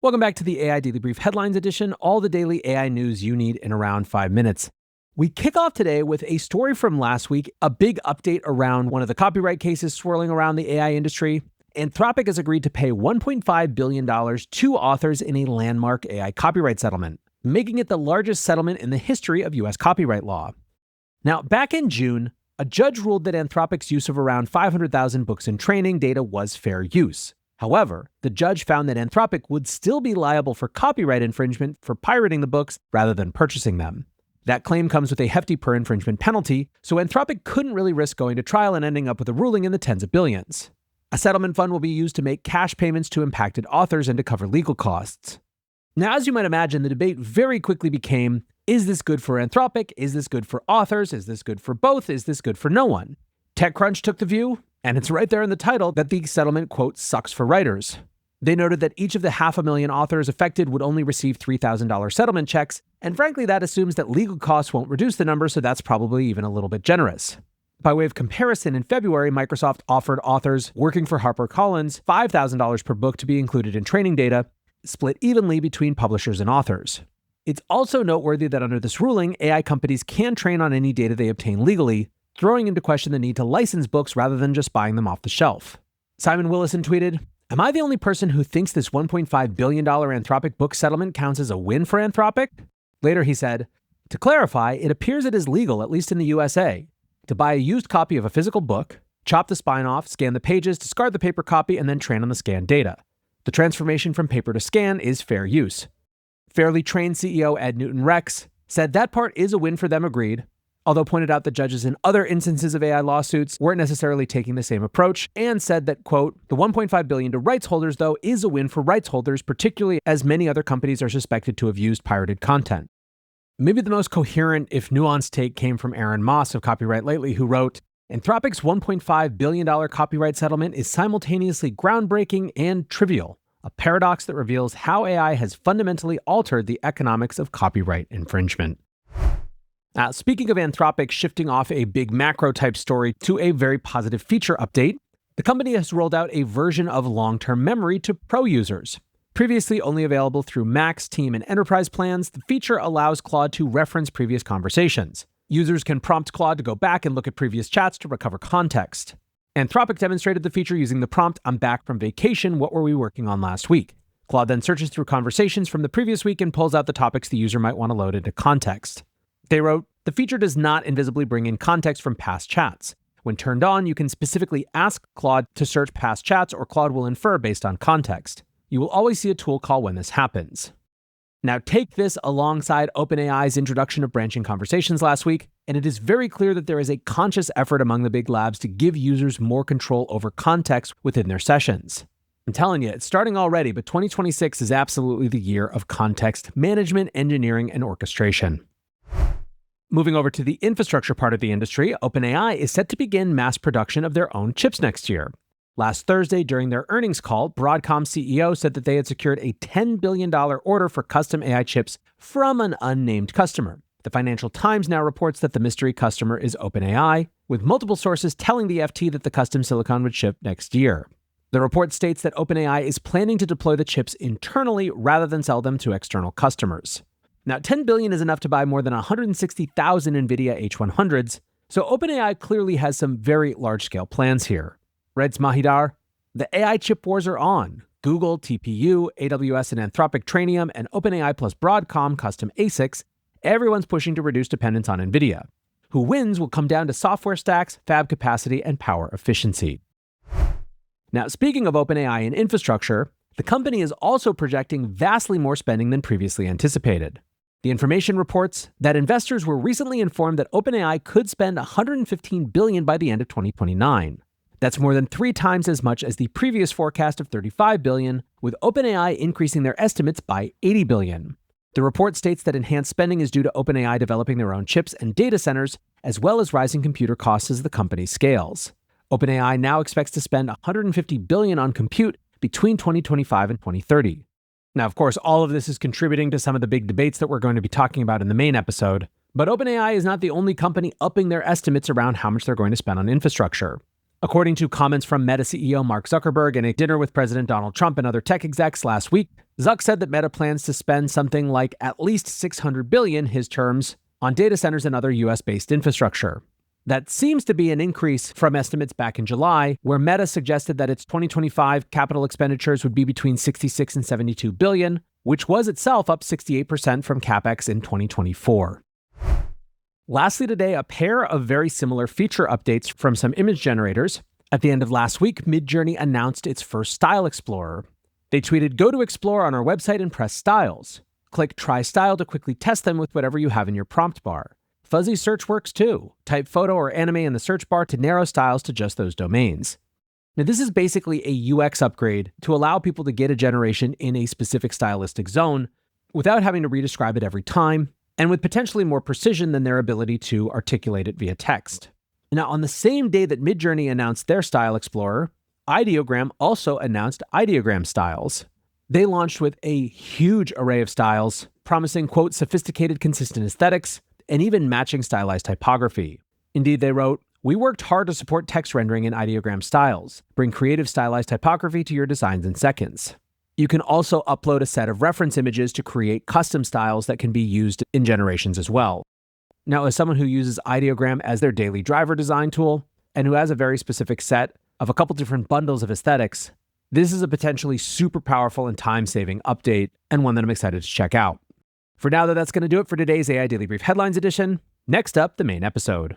Welcome back to the AI Daily Brief Headlines Edition, all the daily AI news you need in around 5 minutes. We kick off today with a story from last week, a big update around one of the copyright cases swirling around the AI industry. Anthropic has agreed to pay $1.5 billion to authors in a landmark AI copyright settlement, making it the largest settlement in the history of U.S. copyright law. Now, back in June, a judge ruled that Anthropic's use of around 500,000 books and training data was fair use. However, the judge found that Anthropic would still be liable for copyright infringement for pirating the books rather than purchasing them. That claim comes with a hefty per-infringement penalty, so Anthropic couldn't really risk going to trial and ending up with a ruling in the tens of billions. A settlement fund will be used to make cash payments to impacted authors and to cover legal costs. Now, as you might imagine, the debate very quickly became, is this good for Anthropic? Is this good for authors? Is this good for both? Is this good for no one? TechCrunch took the view, and it's right there in the title, that the settlement, quote, sucks for writers. They noted that each of the 500,000 authors affected would only receive $3,000 settlement checks, and frankly, that assumes that legal costs won't reduce the number, so that's probably even a little bit generous. By way of comparison, in February, Microsoft offered authors working for HarperCollins $5,000 per book to be included in training data, split evenly between publishers and authors. It's also noteworthy that under this ruling, AI companies can train on any data they obtain legally, throwing into question the need to license books rather than just buying them off the shelf. Simon Willison tweeted, "Am I the only person who thinks this $1.5 billion Anthropic book settlement counts as a win for Anthropic?" Later he said, "To clarify, it appears it is legal, at least in the USA, to buy a used copy of a physical book, chop the spine off, scan the pages, discard the paper copy, and then train on the scanned data. The transformation from paper to scan is fair use." Fairly Trained CEO Ed Newton-Rex said that part is a win for them, agreed, although pointed out that judges in other instances of AI lawsuits weren't necessarily taking the same approach, and said that, quote, "The $1.5 billion to rights holders, though, is a win for rights holders, particularly as many other companies are suspected to have used pirated content." Maybe the most coherent, if nuanced take came from Aaron Moss of Copyright Lately, who wrote, "Anthropic's $1.5 billion copyright settlement is simultaneously groundbreaking and trivial, a paradox that reveals how AI has fundamentally altered the economics of copyright infringement." Speaking of Anthropic shifting off a big macro-type story to a very positive feature update, the company has rolled out a version of long-term memory to pro users. Previously only available through Max, Team, and Enterprise plans, the feature allows Claude to reference previous conversations. Users can prompt Claude to go back and look at previous chats to recover context. Anthropic demonstrated the feature using the prompt, "I'm back from vacation, what were we working on last week?" Claude then searches through conversations from the previous week and pulls out the topics the user might want to load into context. They wrote, "The feature does not invisibly bring in context from past chats. When turned on, you can specifically ask Claude to search past chats, or Claude will infer based on context. You will always see a tool call when this happens." Now take this alongside OpenAI's introduction of branching conversations last week, and it is very clear that there is a conscious effort among the big labs to give users more control over context within their sessions. I'm telling you, it's starting already, but 2026 is absolutely the year of context management, engineering, and orchestration. Moving over to the infrastructure part of the industry, OpenAI is set to begin mass production of their own chips next year. Last Thursday, during their earnings call, Broadcom CEO said that they had secured a $10 billion order for custom AI chips from an unnamed customer. The Financial Times now reports that the mystery customer is OpenAI, with multiple sources telling the FT that the custom silicon would ship next year. The report states that OpenAI is planning to deploy the chips internally rather than sell them to external customers. Now, $10 billion is enough to buy more than 160,000 NVIDIA H100s, so OpenAI clearly has some very large-scale plans here. Writes Mahidar, "The AI chip wars are on. Google, TPU, AWS and Anthropic Trainium, and OpenAI plus Broadcom custom ASICs, everyone's pushing to reduce dependence on NVIDIA. Who wins will come down to software stacks, fab capacity, and power efficiency." Now, speaking of OpenAI and infrastructure, the company is also projecting vastly more spending than previously anticipated. The Information reports that investors were recently informed that OpenAI could spend $115 billion by the end of 2029. That's more than 3 times as much as the previous forecast of $35 billion, with OpenAI increasing their estimates by $80 billion. The report states that enhanced spending is due to OpenAI developing their own chips and data centers, as well as rising computer costs as the company scales. OpenAI now expects to spend $150 billion on compute between 2025 and 2030. Now, of course, all of this is contributing to some of the big debates that we're going to be talking about in the main episode, but OpenAI is not the only company upping their estimates around how much they're going to spend on infrastructure. According to comments from Meta CEO Mark Zuckerberg and a dinner with President Donald Trump and other tech execs last week, Zuck said that Meta plans to spend something like at least $600 billion, his terms, on data centers and other US-based infrastructure. That seems to be an increase from estimates back in July, where Meta suggested that its 2025 capital expenditures would be between $66 and $72 billion, which was itself up 68% from capex in 2024. Lastly today, a pair of very similar feature updates from some image generators. At the end of last week, Midjourney announced its first Style Explorer. They tweeted, "Go to Explore on our website and press Styles. Click Try Style to quickly test them with whatever you have in your prompt bar. Fuzzy search works too. Type photo or anime in the search bar to narrow styles to just those domains." Now, this is basically a UX upgrade to allow people to get a generation in a specific stylistic zone without having to redescribe it every time, and with potentially more precision than their ability to articulate it via text. Now, on the same day that Midjourney announced their Style Explorer, Ideogram also announced Ideogram Styles. They launched with a huge array of styles, promising, quote, sophisticated, consistent aesthetics, and even matching stylized typography. Indeed, they wrote, "We worked hard to support text rendering in ideogram styles. Bring creative stylized typography to your designs in seconds." You can also upload a set of reference images to create custom styles that can be used in generations as well. Now, as someone who uses Ideogram as their daily driver design tool, and who has a very specific set of a couple different bundles of aesthetics, this is a potentially super powerful and time-saving update, and one that I'm excited to check out. For now, though, that's going to do it for today's AI Daily Brief Headlines edition. Next up, the main episode.